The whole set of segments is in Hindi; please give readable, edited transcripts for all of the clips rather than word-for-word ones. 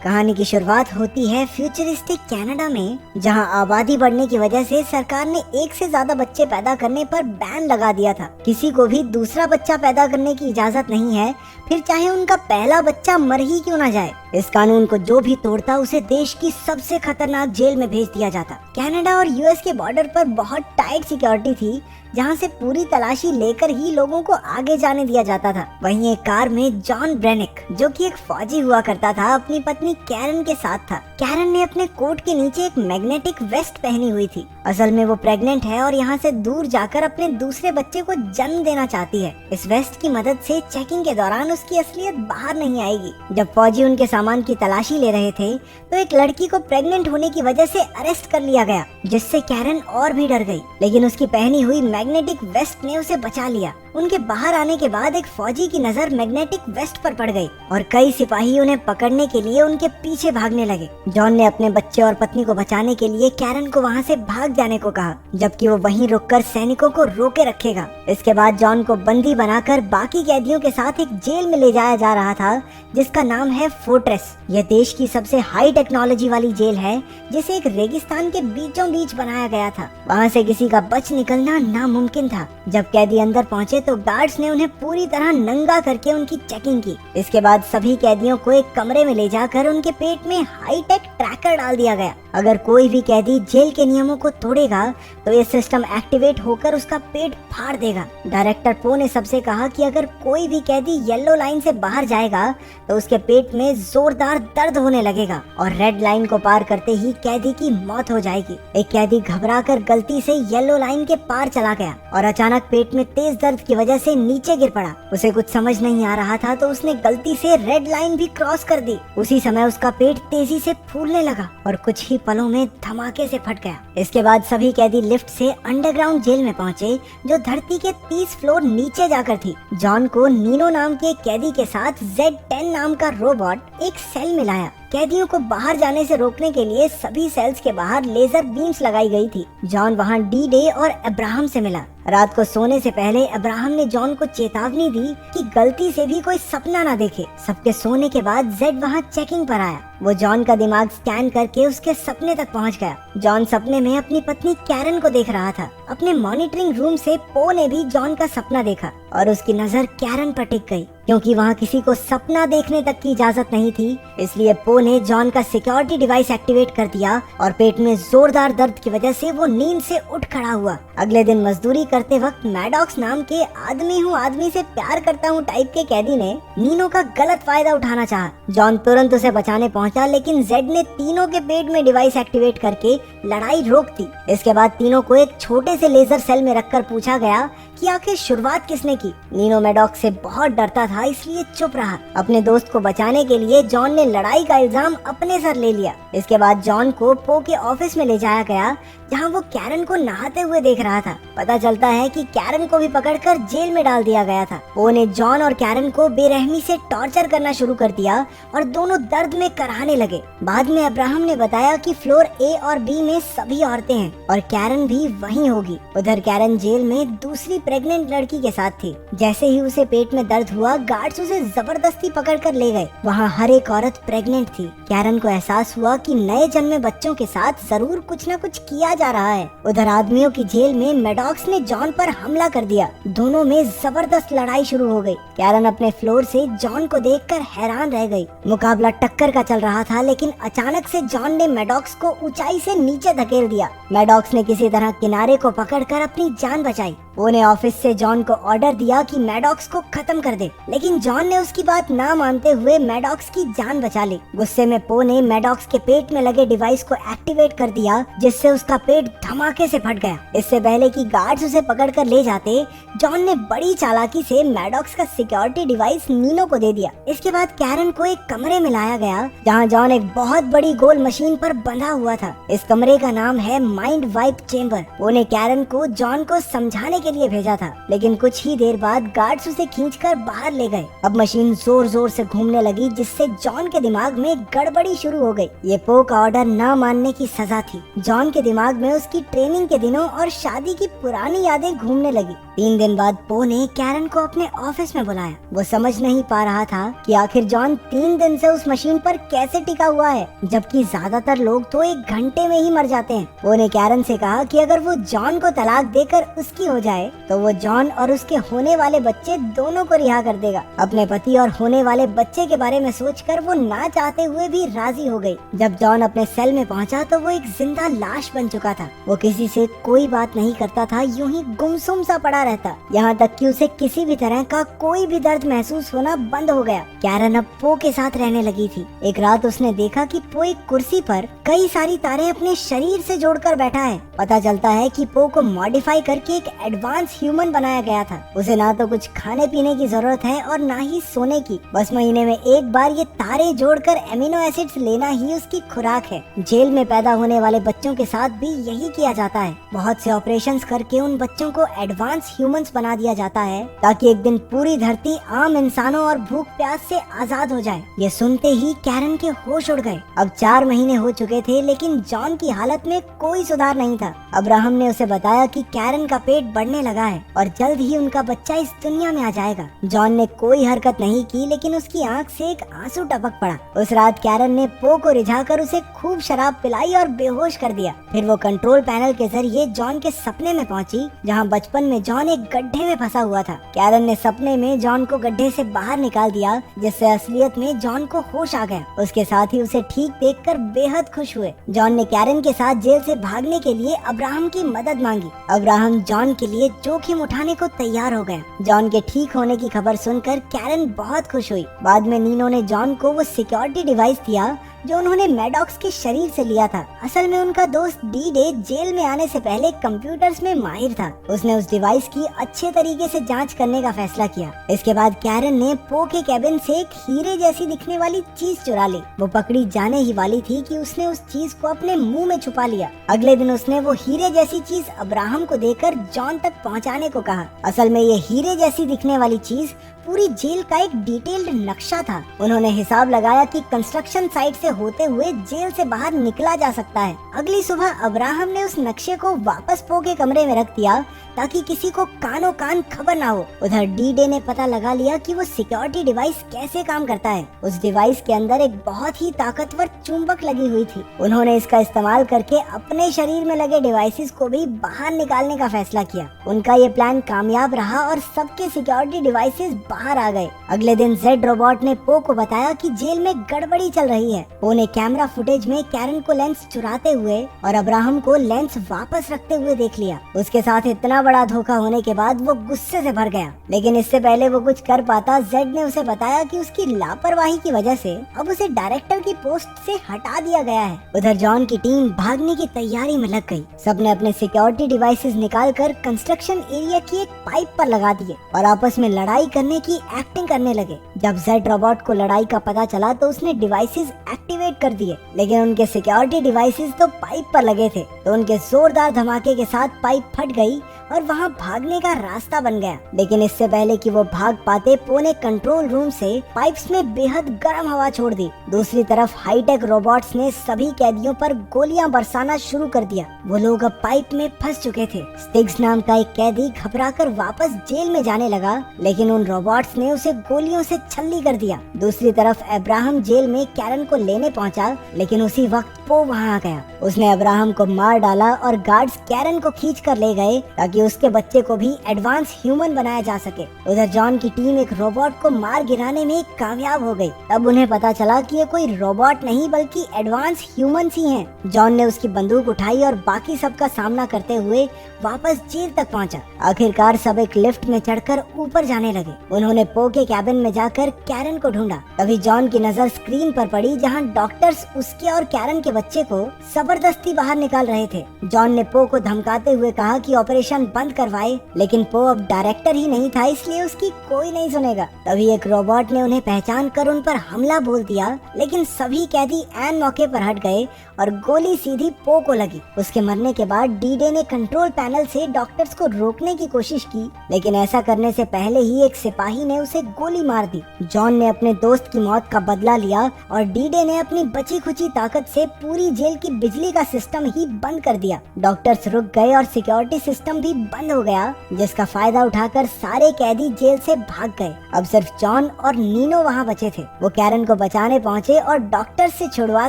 कहानी की शुरुआत होती है फ्यूचरिस्टिक कनाडा में, जहां आबादी बढ़ने की वजह से सरकार ने एक से ज्यादा बच्चे पैदा करने पर बैन लगा दिया था। किसी को भी दूसरा बच्चा पैदा करने की इजाजत नहीं है, फिर चाहे उनका पहला बच्चा मर ही क्यों ना जाए। इस कानून को जो भी तोड़ता उसे देश की सबसे खतरनाक जेल में भेज दिया जाता। कनाडा और यूएस के बॉर्डर पर बहुत टाइट सिक्योरिटी थी, जहां से पूरी तलाशी लेकर ही लोगों को आगे जाने दिया जाता था। वहीं एक कार में जॉन ब्रेनिक, जो कि एक फौजी हुआ करता था, अपनी पत्नी कैरन के साथ था। कैरन ने अपने कोट के नीचे एक मैग्नेटिक वेस्ट पहनी हुई थी। असल में वो प्रेग्नेंट है और यहाँ से दूर जाकर अपने दूसरे बच्चे को जन्म देना चाहती है। इस वेस्ट की मदद से चेकिंग के दौरान उसकी असलियत बाहर नहीं आएगी। जब फौजी उनके सामान की तलाशी ले रहे थे तो एक लड़की को प्रेग्नेंट होने की वजह से अरेस्ट कर लिया गया, जिससे कैरन और भी डर गई। लेकिन उसकी पहनी हुई मैग्नेटिक वेस्ट ने उसे बचा लिया। उनके बाहर आने के बाद एक फौजी की नजर मैग्नेटिक वेस्ट पर पड़ गई और कई सिपाही उन्हें पकड़ने के लिए उनके पीछे भागने लगे। जॉन ने अपने बच्चे और पत्नी को बचाने के लिए कैरन को वहां से भाग जाने को कहा, जबकि वो वहीं रुककर सैनिकों को रोके रखेगा। इसके बाद जॉन को बंदी बनाकर बाकी कैदियों के साथ एक जेल में ले जाया जा रहा था, जिसका नाम है फोर्ट्रेस। यह देश की सबसे हाई टेक्नोलॉजी वाली जेल है, जिसे एक रेगिस्तान के बीचों बीच बनाया गया था। वहाँ से किसी का बच निकलना नामुमकिन था। जब कैदी अंदर पहुँचे तो गार्ड्स ने उन्हें पूरी तरह नंगा करके उनकी चेकिंग की। इसके बाद सभी कैदियों को एक कमरे में ले जाकर उनके पेट में हाईटेक ट्रैकर डाल दिया गया। अगर कोई भी कैदी जेल के नियमों को तोड़ेगा तो ये सिस्टम एक्टिवेट होकर उसका पेट फाड़ देगा। डायरेक्टर पो ने सबसे कहा कि अगर कोई भी कैदी येलो लाइन से बाहर जाएगा तो उसके पेट में जोरदार दर्द होने लगेगा और रेड लाइन को पार करते ही कैदी की मौत हो जाएगी। एक कैदी घबराकर गलती से येलो लाइन के पार चला गया और अचानक पेट में तेज दर्द की वजह से नीचे गिर पड़ा। उसे कुछ समझ नहीं आ रहा था तो उसने गलती से रेड लाइन भी क्रॉस कर दी। उसी समय उसका पेट तेजी से फूलने लगा और कुछ ही पलों में धमाके से फट गया। इसके बाद सभी कैदी लिफ्ट से अंडरग्राउंड जेल में पहुंचे, जो धरती के 30 फ्लोर नीचे जाकर थी। जॉन को नीनो नाम के कैदी के साथ Z10 नाम का रोबोट एक सेल में लाया। कैदियों को बाहर जाने से रोकने के लिए सभी सेल्स के बाहर लेजर बीम्स लगाई गई थी। जॉन वहां डी-डे और अब्राहम से मिला। रात को सोने से पहले अब्राहम ने जॉन को चेतावनी दी कि गलती से भी कोई सपना ना देखे। सबके सोने के बाद जेड वहां चेकिंग पर आया। वो जॉन का दिमाग स्कैन करके उसके सपने तक पहुंच गया। जॉन सपने में अपनी पत्नी कैरन को देख रहा था। अपने मॉनिटरिंग रूम से पो ने भी जॉन का सपना देखा और उसकी नजर कैरन पर टिक गई। क्योंकि वहाँ किसी को सपना देखने तक की इजाजत नहीं थी, इसलिए पो ने जॉन का सिक्योरिटी डिवाइस एक्टिवेट कर दिया और पेट में जोरदार दर्द की वजह से वो नींद से उठ खड़ा हुआ। अगले दिन मजदूरी करते वक्त मैडॉक्स नाम के आदमी हूँ आदमी से प्यार करता हूँ टाइप के कैदी ने नीनो का गलत फायदा उठाना चाहा। जॉन तुरंत उसे बचाने पहुंचा, लेकिन जेड ने तीनों के पेट में डिवाइस एक्टिवेट करके लड़ाई रोक दी। इसके बाद तीनों को एक छोटे से लेजर सेल में रखकर पूछा गया कि आखिर शुरुआत किसने की। नीनो मैडॉक्स से बहुत डरता था, इसलिए चुप रहा। अपने दोस्त को बचाने के लिए जॉन ने लड़ाई का इल्जाम अपने सर ले लिया। इसके बाद जॉन को पो के ऑफिस में ले जाया गया, जहां वो कैरन को नहाते हुए देख रहा था। पता चलता है कि कैरन को भी पकड़कर जेल में डाल दिया गया था। पो ने जॉन और कैरन को बेरहमी से टॉर्चर करना शुरू कर दिया और दोनों दर्द में कराहने लगे। बाद में अब्राहम ने बताया कि फ्लोर ए और बी में सभी औरतें हैं और कैरन भी वहीं होगी। उधर कैरन जेल में दूसरी प्रेग्नेंट लड़की के साथ थी। जैसे ही उसे पेट में दर्द हुआ, गार्ड्स उसे जबरदस्ती पकड़कर ले गए। वहाँ हर एक औरत प्रेग्नेंट थी। कैरन को एहसास हुआ कि नए जन्मे बच्चों के साथ जरूर कुछ न कुछ किया जा रहा है। उधर आदमियों की जेल में मैडॉक्स ने जॉन पर हमला कर दिया। दोनों में जबरदस्त लड़ाई शुरू हो गई। कैरन अपने फ्लोर से जॉन को देखकर हैरान रह गई। मुकाबला टक्कर का चल रहा था, लेकिन अचानक से जॉन ने मैडॉक्स को ऊंचाई से नीचे धकेल दिया। मैडॉक्स ने किसी तरह किनारे को पकड़कर अपनी जान बचाई। वो ने ऑफिस से जॉन को ऑर्डर दिया कि मैडॉक्स को खत्म कर दे, लेकिन जॉन ने उसकी बात ना मानते हुए मैडॉक्स की जान बचा ली। गुस्से में पो ने मैडॉक्स के पेट में लगे डिवाइस को एक्टिवेट कर दिया, जिससे उसका पेट धमाके से फट गया। इससे पहले कि गार्ड्स उसे पकड़कर ले जाते, जॉन ने बड़ी चालाकी से मैडॉक्स का सिक्योरिटी डिवाइस नीनो को दे दिया। इसके बाद कैरन को एक कमरे में लाया गया, जहाँ जॉन एक बहुत बड़ी गोल मशीन पर बंधा हुआ था। इस कमरे का नाम है माइंड वाइप चेम्बर। वो ने कैरन को जॉन को समझाने के लिए भेजा था, लेकिन कुछ ही देर बाद गार्ड्स उसे खींचकर बाहर ले गए। अब मशीन जोर जोर से घूमने लगी, जिससे जॉन के दिमाग में गड़बड़ी शुरू हो गई। ये पो का ऑर्डर न मानने की सजा थी। जॉन के दिमाग में उसकी ट्रेनिंग के दिनों और शादी की पुरानी यादें घूमने लगी। 3 दिन बाद पो ने कैरन को अपने ऑफिस में बुलाया। वो समझ नहीं पा रहा था कि आखिर जॉन 3 दिन से उस मशीन पर कैसे टिका हुआ है, जबकि ज्यादातर लोग तो 1 घंटे में ही मर जाते हैं। पो ने कैरन से कहा कि अगर वो जॉन को तलाक देकर उसकी हो जाए तो वो जॉन और उसके होने वाले बच्चे दोनों को रिहा कर देगा। अपने पति और होने वाले बच्चे के बारे में सोचकर वो ना चाहते हुए भी राजी हो गई। जब जॉन अपने सेल में पहुंचा तो वो एक जिंदा लाश बन चुका था। वो किसी से कोई बात नहीं करता था, यूं ही गुमसुम सा पड़ा रहता, यहाँ तक कि उसे किसी भी तरह का कोई भी दर्द महसूस होना बंद हो गया। कैरन अब पो के साथ रहने लगी थी। एक रात उसने देखा कि पो एक कुर्सी पर कई सारी तारें अपने शरीर से जोड़कर बैठा है। पता चलता है कि पो को मॉडिफाई करके एक एडवांस ह्यूमन बनाया गया था। उसे ना तो कुछ खाने पीने की जरूरत है और ना ही सोने की, बस महीने में एक बार ये तारे जोड़कर एमिनो एसिड्स लेना ही उसकी खुराक है। जेल में पैदा होने वाले बच्चों के साथ भी यही किया जाता है। बहुत से ऑपरेशंस करके उन बच्चों को एडवांस ह्यूमंस बना दिया जाता है ताकि एक दिन पूरी धरती आम इंसानों और भूख प्यास से आजाद हो जाए। ये सुनते ही कैरन के होश उड़ गए। अब 4 महीने हो चुके थे लेकिन जॉन की हालत में कोई सुधार नहीं था। अब्राहम ने उसे बताया कि कैरन का पेट बढ़ने लगा है और जल्द ही उनका बच्चा इस दुनिया में आ जाएगा। जॉन ने कोई हरकत नहीं की लेकिन उसकी आंख से एक आंसू टपक पड़ा। उस रात कैरन ने पो को रिझाकर उसे खूब शराब पिलाई और बेहोश कर दिया। फिर वो कंट्रोल पैनल के जरिए जॉन के सपने में पहुंची, जहां बचपन में जॉन एक गड्ढे में फंसा हुआ था। कैरन ने सपने में जॉन को गड्ढे से बाहर निकाल दिया, जिससे असलियत में जॉन को होश आ गया। उसके साथ ही उसे ठीक देखकर बेहद खुश हुए। जॉन ने कैरन के साथ जेल से भागने के लिए अब्राहम की मदद मांगी। अब्राहम जॉन के लिए जोखिम उठाने को तैयार हो गया। जॉन के ठीक होने की खबर सुनकर कैरन बहुत खुश हुई। बाद में नीनो ने जॉन को वो सिक्योरिटी डिवाइस दिया जो उन्होंने मैडॉक्स के शरीर से लिया था। असल में उनका दोस्त डी-डे जेल में आने से पहले कंप्यूटर्स में माहिर था। उसने उस डिवाइस की अच्छे तरीके से जांच करने का फैसला किया। इसके बाद कैरन ने पो के कैबिन से एक हीरे जैसी दिखने वाली चीज चुरा ली। वो पकड़ी जाने ही वाली थी कि उसने उस चीज को अपने मुंह में छुपा लिया। अगले दिन उसने वो हीरे जैसी चीज अब्राहम को देकर जॉन तक पहुँचाने को कहा। असल में ये हीरे जैसी दिखने वाली चीज पूरी जेल का एक डिटेल्ड नक्शा था। उन्होंने हिसाब लगाया कि कंस्ट्रक्शन साइट से होते हुए जेल से बाहर निकला जा सकता है। अगली सुबह अब्राहम ने उस नक्शे को वापस पो के कमरे में रख दिया ताकि किसी को कानो कान खबर ना हो। उधर डी-डे ने पता लगा लिया कि वो सिक्योरिटी डिवाइस कैसे काम करता है। उस डिवाइस के अंदर एक बहुत ही ताकतवर चुंबक लगी हुई थी। उन्होंने इसका इस्तेमाल करके अपने शरीर में लगे डिवाइसेस को भी बाहर निकालने का फैसला किया। उनका ये प्लान कामयाब रहा और सबके सिक्योरिटी डिवाइसेस बाहर आ गए। अगले दिन जेड रोबोट ने पो को बताया कि जेल में गड़बड़ी चल रही है। पो ने कैमरा फुटेज में कैरन को लेंस चुराते हुए और अब्राहम को लेंस वापस रखते हुए देख लिया। उसके साथ इतना बड़ा धोखा होने के बाद वो गुस्से से भर गया, लेकिन इससे पहले वो कुछ कर पाता, जेड ने उसे बताया कि उसकी लापरवाही की वजह से अब उसे डायरेक्टर की पोस्ट से हटा दिया गया है। उधर जॉन की टीम भागने की तैयारी में लग गई। सबने अपने सिक्योरिटी डिवाइसेस निकालकर कंस्ट्रक्शन एरिया की एक पाइप पर लगा दिए और आपस में लड़ाई करने की एक्टिंग करने लगे। जब जेड रोबोट को लड़ाई का पता चला तो उसने डिवाइसेस एक्टिवेट कर दिए, लेकिन उनके सिक्योरिटी डिवाइसेस तो पाइप पर लगे थे, तो उनके जोरदार धमाके के साथ पाइप फट गई और वहां भागने का रास्ता बन गया। लेकिन इससे पहले कि वो भाग पाते, पो ने कंट्रोल रूम से पाइप्स में बेहद गर्म हवा छोड़ दी। दूसरी तरफ हाईटेक रोबोट्स ने सभी कैदियों पर गोलियां बरसाना शुरू कर दिया। वो लोग अब पाइप में फंस चुके थे। स्टिग्स नाम का एक कैदी घबराकर वापस जेल में जाने लगा, लेकिन उन रोबोट्स ने उसे गोलियों से छल्ली कर दिया। दूसरी तरफ अब्राहम जेल में कैरन को लेने पहुंचा, लेकिन उसी वक्त पो वहां आ गया। उसने अब्राहम को मार डाला और गार्ड्स कैरन को खींच कर ले गए ताकि उसके बच्चे को भी एडवांस ह्यूमन बनाया जा सके। उधर जॉन की टीम एक रोबोट को मार गिराने में कामयाब हो गई। तब उन्हें पता चला कि ये कोई रोबोट नहीं बल्कि एडवांस ह्यूमंस ही हैं। जॉन ने उसकी बंदूक उठाई और बाकी सबका सामना करते हुए वापस जेल तक पहुंचा। आखिरकार सब एक लिफ्ट में चढ़कर ऊपर जाने लगे। उन्होंने पो के कैबिन में जाकर कैरन को ढूंढा। तभी जॉन की नजर स्क्रीन पर पड़ी, जहां डॉक्टर्स उसके और कैरन के बच्चे को जबरदस्ती बाहर निकाल रहे थे। जॉन ने पो को धमकाते हुए कहा कि ऑपरेशन बंद करवाए, लेकिन पो अब डायरेक्टर ही नहीं था, इसलिए उसकी कोई नहीं सुनेगा। तभी एक रोबोट ने उन्हें पहचान कर उन पर हमला बोल दिया, लेकिन सभी कैदी ऐन मौके पर हट गए और गोली सीधी पो को लगी। उसके मरने के बाद डी-डे ने कंट्रोल पैनल से डॉक्टर्स को रोकने की कोशिश की, लेकिन ऐसा करने से पहले ही एक सिपाही सिपाही ने उसे गोली मार दी। जॉन ने अपने दोस्त की मौत का बदला लिया और डी-डे ने अपनी बची खुची ताकत से पूरी जेल की बिजली का सिस्टम ही बंद कर दिया। डॉक्टर्स रुक गए और सिक्योरिटी सिस्टम भी बंद हो गया, जिसका फायदा उठाकर सारे कैदी जेल से भाग गए। अब सिर्फ जॉन और नीनो वहाँ बचे थे। वो कैरन को बचाने पहुँचे और डॉक्टर से छुड़वा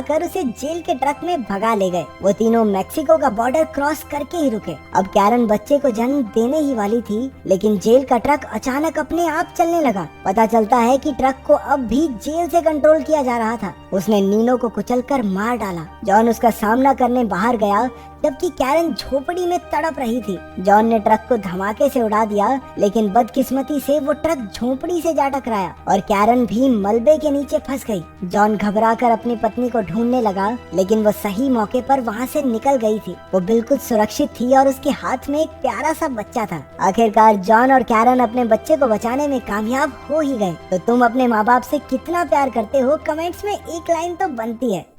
कर उसे जेल के ट्रक में भगा ले गए। वो तीनों मेक्सिको का बॉर्डर क्रॉस करके ही रुके। अब कैरन बच्चे को जन्म देने ही वाली थी, लेकिन जेल का ट्रक अचानक अपने आप चलने लगा। पता चलता है कि ट्रक को अब भी जेल से कंट्रोल किया जा रहा था। उसने नीनो को कुचलकर मार डाला। जॉन उसका सामना करने बाहर गया, जबकि कैरन झोपड़ी में तड़प रही थी। जॉन ने ट्रक को धमाके से उड़ा दिया, लेकिन बदकिस्मती से वो ट्रक झोपड़ी से जा टकराया और कैरन भी मलबे के नीचे फंस गई। जॉन घबराकर अपनी पत्नी को ढूंढने लगा, लेकिन वो सही मौके पर वहाँ से निकल गई थी। वो बिल्कुल सुरक्षित थी और उसके हाथ में एक प्यारा सा बच्चा था। आखिरकार जॉन और कैरन अपने बच्चे को बचाने में कामयाब हो ही गए। तो तुम अपने माँ बाप से कितना प्यार करते हो, कमेंट्स में एक लाइन तो बनती है।